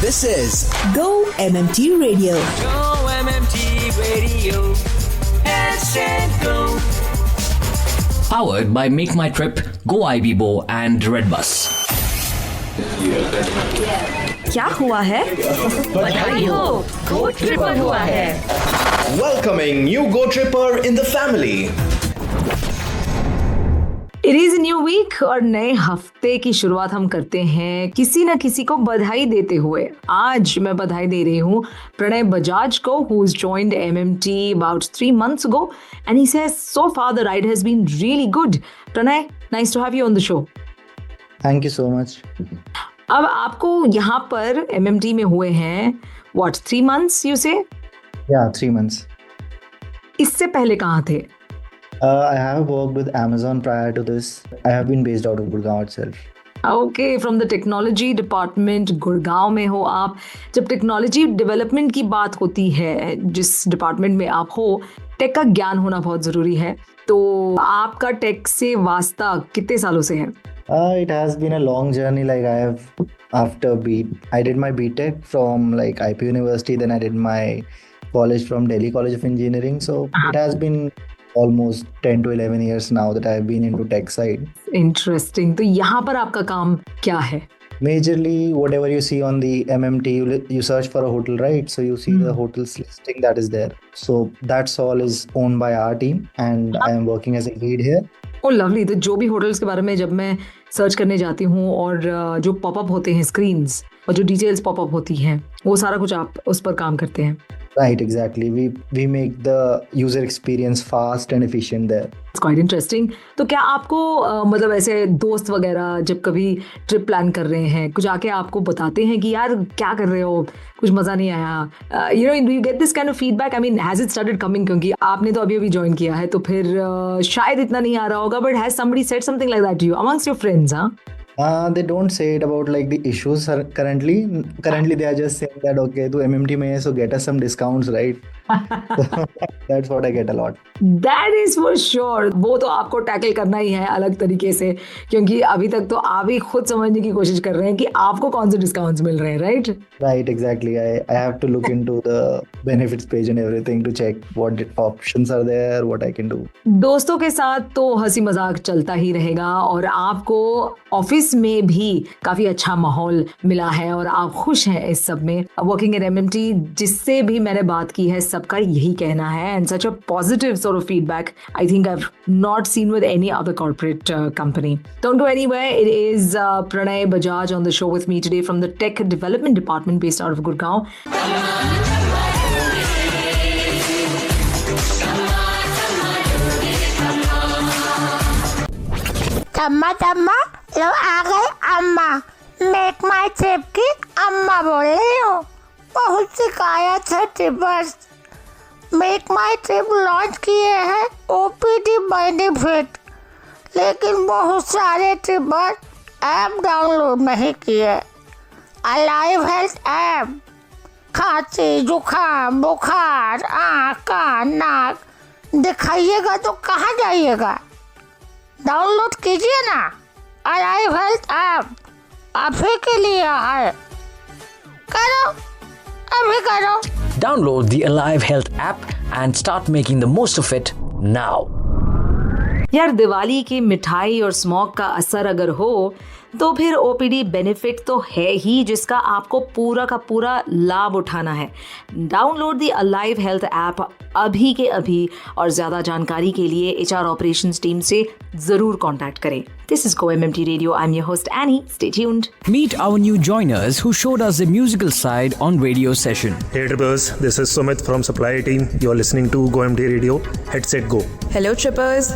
This is Go MMT Radio. Go MMT Radio. Headset Go. Powered by Make My Trip, Go IBBO and Redbus. क्या हुआ है? बधाई हो, गो tripper हुआ है. Welcoming new Go Tripper in the family. It is a new week और नए हफ्ते की शुरुआत हम करते हैं किसी न किसी को बधाई देते हुए. आज मैं बधाई दे रही हूँ प्रणय बजाज को, who has joined MMT about 3 months ago, and he says so far the ride has been really good. Pranay, nice to have you on the show. Thank you so much. अब आपको यहाँ पर MMT में हुए हैं what 3 months you say? Yeah, 3 months. इससे पहले कहाँ थे? I have worked with Amazon prior to this. I have been based out of Gurgaon itself. Okay, from the technology department, Gurgaon में हो आप. जब टेक्नोलॉजी डेवलपमेंट की बात होती है, जिस डिपार्टमेंट में आप हो, टेक का ज्ञान होना बहुत ज़रूरी है. तो आपका टेक से वास्ता कितने सालों से है? It has been a long journey. Like I did my BTech from like IP University, then I did my college from Delhi College of Engineering. So it has been almost 10 to 11 years now that I've been into tech side. Interesting. तो यहाँ पर आपका काम क्या है? Majorly, whatever you see on the MMT, you search for a hotel, right? So you see the hotels listing that is there. So that's all is owned by our team, and I am working as a lead here. Oh, lovely. तो जो भी hotels के बारे में जब मैं search करने जाती हूँ और जो पॉपअप होते हैं स्क्रीन्स और जो डिटेल्स पॉपअप होती हैं, वो सारा कुछ आप उस पर काम करते हैं. Right, exactly. We make the user experience fast and efficient there. It's quite interesting. तो क्या आपको मतलब ऐसे दोस्त वगैरह जब कभी ट्रिप प्लान कर रहे हैं, कुछ आके आपको बताते हैं कि यार क्या कर रहे हो, कुछ मज़ा नहीं आया? You know, do you get this kind of feedback? I mean, has it started coming? क्योंकि आपने तो अभी ज्वाइन किया है, तो फिर शायद इतना नहीं आ रहा होगा. But has somebody said something like that to you amongst your friends? Huh? They don't say it about like the issues currently. Currently, they are just saying that okay, to MMT में so get us some discounts, right? So, that's what I get a lot. That is for sure. वो तो आपको tackle करना ही है अलग तरीके से, क्योंकि अभी तक तो आप ही खुद समझने की कोशिश कर रहे हैं कि आपको कौन से डिस्काउंट्स मिल रहे हैं, right? Right, exactly. I have to look into the benefits page and everything to check what options are there, what I can do. दोस्तों के साथ तो हंसी मजाक चलता ही रहेगा और आपको ऑफिस में भी काफी अच्छा माहौल मिला है और आप खुश हैं इस सब में. वर्किंग इन MMT, जिससे भी मैंने बात की है, सबका यही कहना है, and such a positive sort of feedback I think I have not seen with any other corporate company. Don't go anywhere. It is Pranay Bajaj on the show with me today from the tech development department based out of Gurgaon. तम्मा लो आ गए अम्मा. Make माई trip की अम्मा बोल रही हो. बहुत शिकायत है ट्रिपर्स. मेक माई ट्रिप लॉन्च किए हैं OPD बेनिफिट, लेकिन बहुत सारे ट्रिपर ऐप डाउनलोड नहीं किए. Alive health app. खांसी, जुकाम, बुखार, आँख, कान, नाक दिखाइएगा तो कहाँ जाइएगा? डाउनलोड कीजिए ना. अलाइव हेल्थ ऐप आप ही के लिए है. करो, अभी करो. Download the Alive Health app and start making the most of it now. यार, दिवाली की मिठाई और स्मोक का असर अगर हो तो फिर OPD बेनिफिट तो है ही, जिसका आपको पूरा का पूरा लाभ उठाना है. Download the alive health app अभी के अभी और ज़्यादा जानकारी के लिए HR ऑपरेशंस टीम से ज़रूर कांटेक्ट करें. This is Go MMT Radio. I'm your host Annie. Stay tuned. Meet our new joiners who showed us the musical side on radio session. Hey trippers, this is Sumit from Supply Team. You're listening to Go MMT Radio. Headset Go. Hello trippers,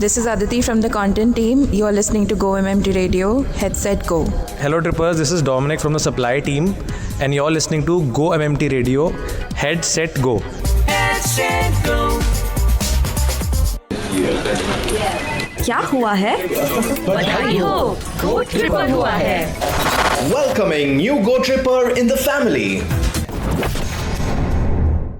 this is Aditi from the content team. You're listening to Go MMT Radio. Headset Go. Hello trippers, this is Dominic from the Supply Team and you're listening to Go MMT Radio. Headset Go. Headset Go. क्या हुआ है? बधाई हो, गो tripper हुआ है. Welcoming new Go Tripper in the family.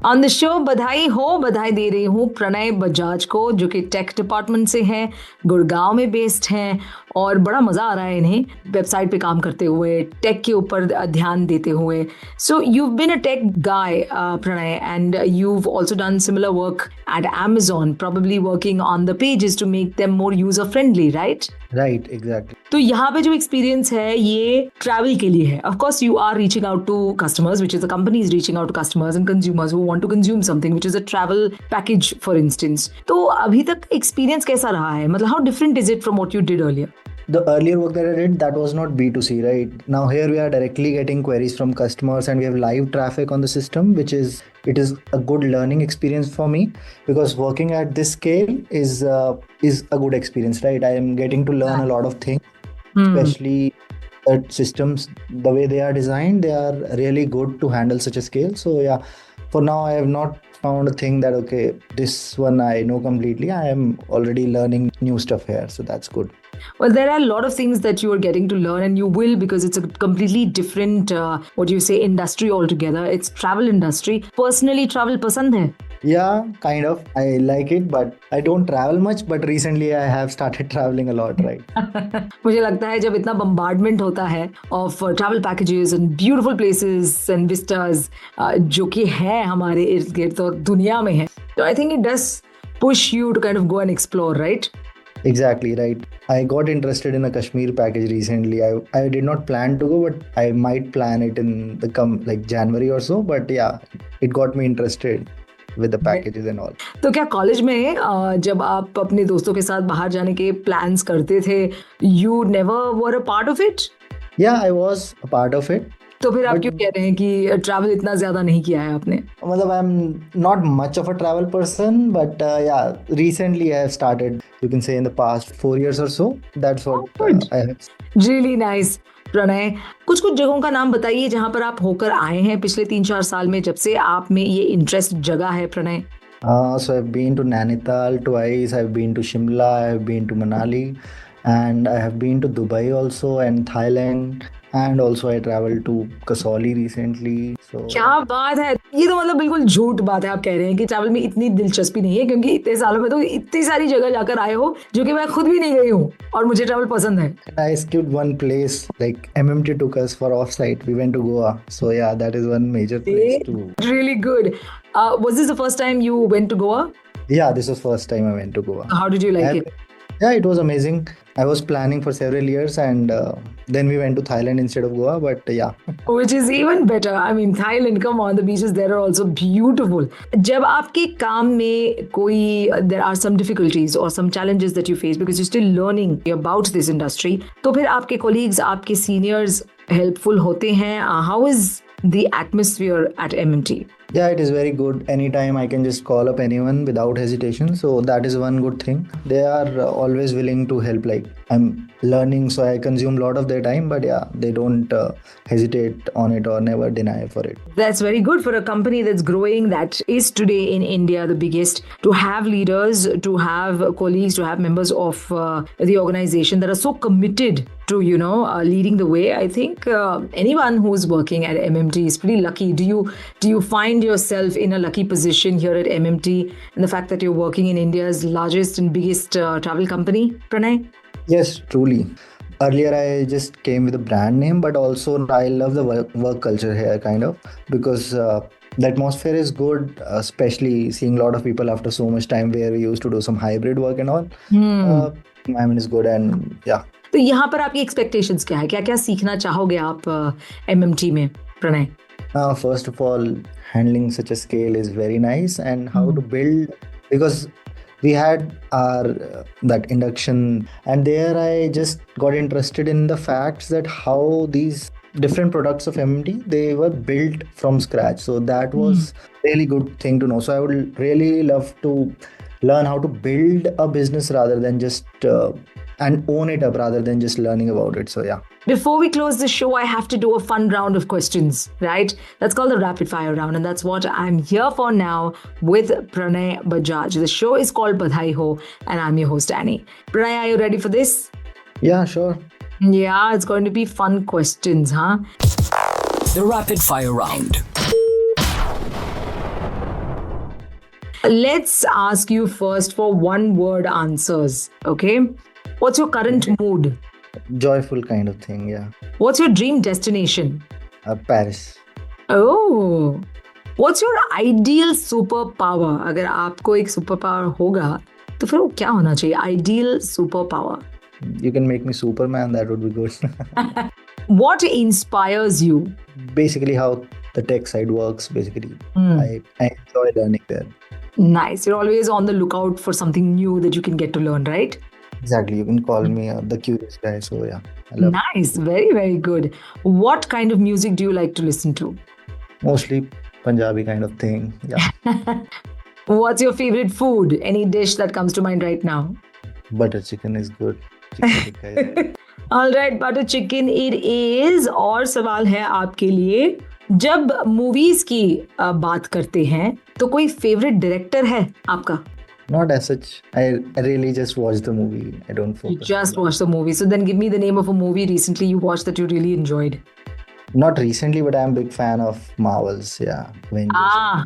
On the show बधाई दे रही हूँ प्रणय बजाज को, जो कि टेक डिपार्टमेंट से हैं, गुड़गांव में बेस्ड हैं और बड़ा मज़ा आ रहा है इन्हें वेबसाइट पे काम करते हुए, टेक के ऊपर ध्यान देते हुए. सो you've been a tech guy, Pranay, and you've also done similar work at Amazon, probably working on the pages to make them more user friendly, right? Right, exactly. तो यहाँ पे जो एक्सपीरियंस है ये ट्रैवल के लिए है. Of course you are reaching out to customers, which is the company is reaching out to customers and consumers who want to consume something which is a travel package for instance. तो अभी तक experience कैसा रहा है? मतलब how different is it from what you did earlier? The earlier work that I did, that was not B2C, right? Now here we are directly getting queries from customers and we have live traffic on the system, it is a good learning experience for me, because working at this scale is a good experience, right? I am getting to learn a lot of things, especially that systems, the way they are designed, they are really good to handle such a scale. So yeah, for now I have not found a thing that okay, this one I know completely. I am already learning new stuff here, so that's good. Well, there are a lot of things that you are getting to learn, and you will, because it's a completely different, what do you say, industry altogether. It's travel industry. Personally, travel pasand hai? Yeah, kind of. I like it, but I don't travel much. But recently, I have started traveling a lot, right? मुझे लगता है जब इतना bombardment होता है of travel packages and beautiful places and vistas, जो कि है हमारे इर्द गिर्द और दुनिया में है, तो I think it does push you to kind of go and explore, right? Exactly, right. I got interested in a Kashmir package recently. I did not plan to go, but I might plan it in the like January or so. But yeah, it got me interested with the packages and all. तो क्या college में जब आप अपने दोस्तों के साथ बाहर जाने के प्लान्स करते थे, you never were a part of it? Yeah, I was a part of it. तो फिर आप क्यों कह रहे हैं कि ट्रैवल इतना ज्यादा नहीं किया है आपने? मतलब I am not much of a travel person, but yeah recently I have started, you can say in the past 4 years or so. That's what I have. Really nice. Pranay, कुछ जगहों का नाम बताइए जहाँ पर आप होकर आए हैं पिछले 3-4 साल में, जब से आप में ये इंटरेस्ट जगा है Pranay. So I've been to Nainital twice, I've been to Shimla, I've been to Manali, and I have been to Dubai also and Thailand. And also I traveled to Kasauli recently. So क्या बात है! ये तो मतलब बिल्कुल झूठ बात है. आप कह रहे हैं कि ट्रैवल में इतनी दिलचस्पी नहीं है, क्योंकि इतने सालों में तो इतनी सारी जगह जाकर आए हो जो कि मैं खुद भी नहीं गई हूँ, और मुझे ट्रैवल पसंद है. I skipped one place, like MMT took us for offsite. We went to Goa. So yeah, that is one major place too. Really good. Was this the first time you went to Goa? Yeah, this was first time I went to Goa. How did you like it? Yeah, it was amazing. I was planning for several years, and then we went to Thailand instead of Goa, but yeah. Which is even better. I mean, Thailand, come on, the beaches there are also beautiful. जब आपके काम में कोई there are some difficulties or some challenges that you face because you're still learning about this industry, तो फिर आपके colleagues, आपके seniors helpful होते हैं? How is the atmosphere at MMT? Yeah, it is very good. Anytime I can just call up anyone without hesitation. So that is one good thing. They are always willing to help. Like I'm learning, so I consume a lot of their time. But yeah, they don't hesitate on it or never deny for it. That's very good for a company that's growing, that is today in India the biggest, to have leaders, to have colleagues, to have members of the organization that are so committed to, leading the way. I think anyone who's working at MMT is pretty lucky. Do you find yourself in a lucky position here at MMT, and the fact that you're working in India's largest and biggest travel company, Pranay? Yes, truly. Earlier I just came with a brand name, but also I love the work culture here, kind of, because the atmosphere is good, especially seeing a lot of people after so much time where we used to do some hybrid work and all. Environment is good, and yeah. तो यहाँ पर आपकी expectations क्या है? क्या सीखना चाहोगे आप MMT में, Pranay? First of all, handling such a scale is very nice, and how to build, because we had our that induction, and there I just got interested in the facts that how these different products of MMT, they were built from scratch. So that was really good thing to know. So I would really love to learn how to build a business rather than just and own it up rather than just learning about it. So yeah. Before we close the show, I have to do a fun round of questions, right? That's called the rapid fire round, and that's what I'm here for now with Pranay Bajaj. The show is called Badhai Ho, and I'm your host Annie. Pranay, are you ready for this? Yeah, sure. Yeah, it's going to be fun questions, huh? The rapid fire round. Let's ask you first for one word answers, okay? What's your current mood? Joyful kind of thing, yeah. What's your dream destination? Paris. Oh. What's your ideal superpower? अगर आपको एक super power होगा तो फिर वो क्या होना चाहिए? Ideal superpower. You can make me Superman, that would be good. What inspires you? Basically how the tech side works, basically. I enjoy learning there. Nice. You're always on the lookout for something new that you can get to learn, right? Exactly. You can call me the curious guy. So yeah, I love Nice. Very, very good. What kind of music do you like to listen to? mostly Punjabi kind of thing. Yeah. What's your favorite food? Any dish that comes to mind right now? Butter chicken is good. Chicken tikka is good. All right, butter chicken it is. और सवाल है आपके लिए, जब movies की बात करते हैं तो कोई फेवरेट डायरेक्टर है आपका? Not as such. I really just watch the movie. I don't focus. You just watched the movie. So then give me the name of a movie recently you watched that you really enjoyed. Not recently, but I'm a big fan of Marvels. Yeah. Avengers.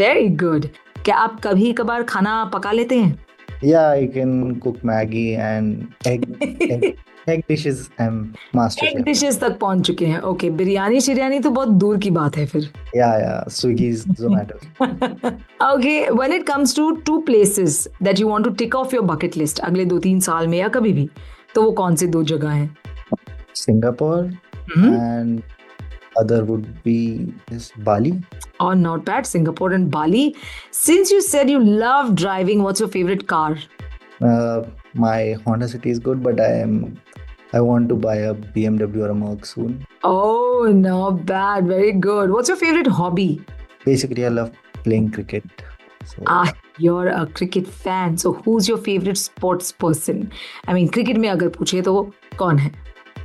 Very good. क्या आप कभी कभार खाना पका लेते हैं? Yeah, I can cook Maggie and egg dishes. I'm master Egg chef. dishes तक पहुंच चुके हैं. Okay, बिरयानी शिरयानी तो बहुत दूर की बात है फिर. Yeah. Swiggy's, Zomato. Okay, when it comes to 2 places that you want to tick off your bucket list अगले 2-3 साल में या कभी भी, तो वो कौन से 2 जगह हैं? Singapore and other would be this Bali. Oh, not bad. Singapore and Bali. Since you said you love driving, what's your favorite car? My Honda City is good, but I want to buy a BMW or a Merc soon. Oh, not bad. Very good. What's your favorite hobby? Basically, I love playing cricket. So, you're a cricket fan. So who's your favorite sports person? I mean, cricket में अगर पूछे तो कौन है?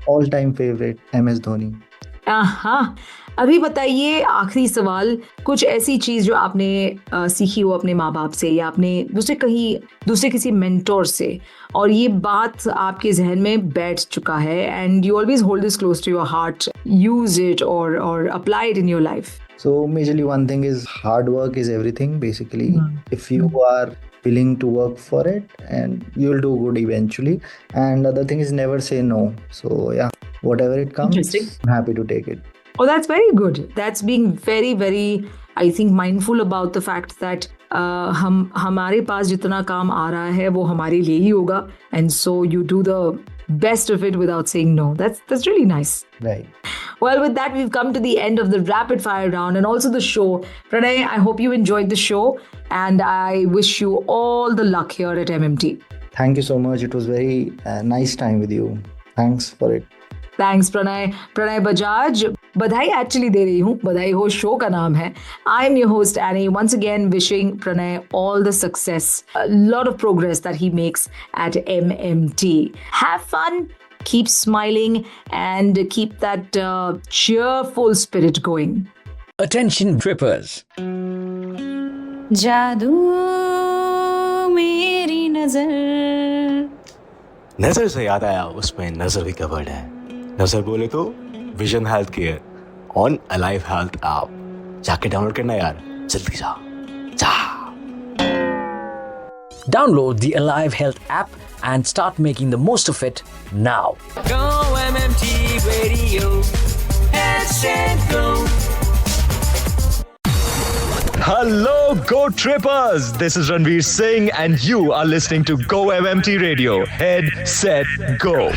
all-time favorite MS Dhoni. हाँ, अभी बताइए आखिरी सवाल, कुछ ऐसी चीज जो आपने सीखी हो अपने माँ बाप से या आपने दूसरे किसी मेंटोर से और ये बात आपके जहन में बैठ चुका है and you always hold this close to your heart, use it और apply it in your life. So majorly one thing is hard work is everything basically. If you are willing to work for it and you'll do good eventually, and the other thing is never say no. So yeah, whatever it comes, I'm happy to take it. Oh, that's very good. That's being very, very, I think, mindful about the fact that हमारे पास जितना काम आ रहा है वो हमारे लिए ही होगा, and so you do the best of it without saying no. That's really nice. Right. Well, with that, we've come to the end of the rapid fire round and also the show. Pranay, I hope you enjoyed the show and I wish you all the luck here at MMT. Thank you so much. It was very nice time with you. Thanks for it. Thanks, Pranay. Pranay Bajaj. बधाई actually they रही हूँ, बधाई हो show का नाम है. I am your host Annie. Once again wishing Pranay all the success, a lot of progress that he makes at MMT. Have fun, keep smiling and keep that cheerful spirit going. Attention trippers. जादू मेरी नजर. नजर से याद आया, उसमें नजर भी कवर्ड है. नजर बोले तो vision health care on alive health app. जाके डाउनलोड करना यार, जल्दी जा. Download the Alive Health app and start making the most of it now. Go MMT Radio. Head set go. Hello, Go Trippers! This is Ranveer Singh, and you are listening to Go MMT Radio. Head, set, go.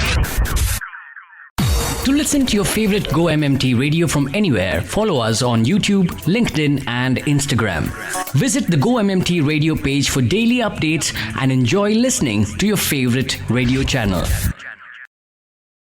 To listen to your favorite Go MMT radio from anywhere, follow us on YouTube, LinkedIn, and Instagram. Visit the Go MMT radio page for daily updates and enjoy listening to your favorite radio channel.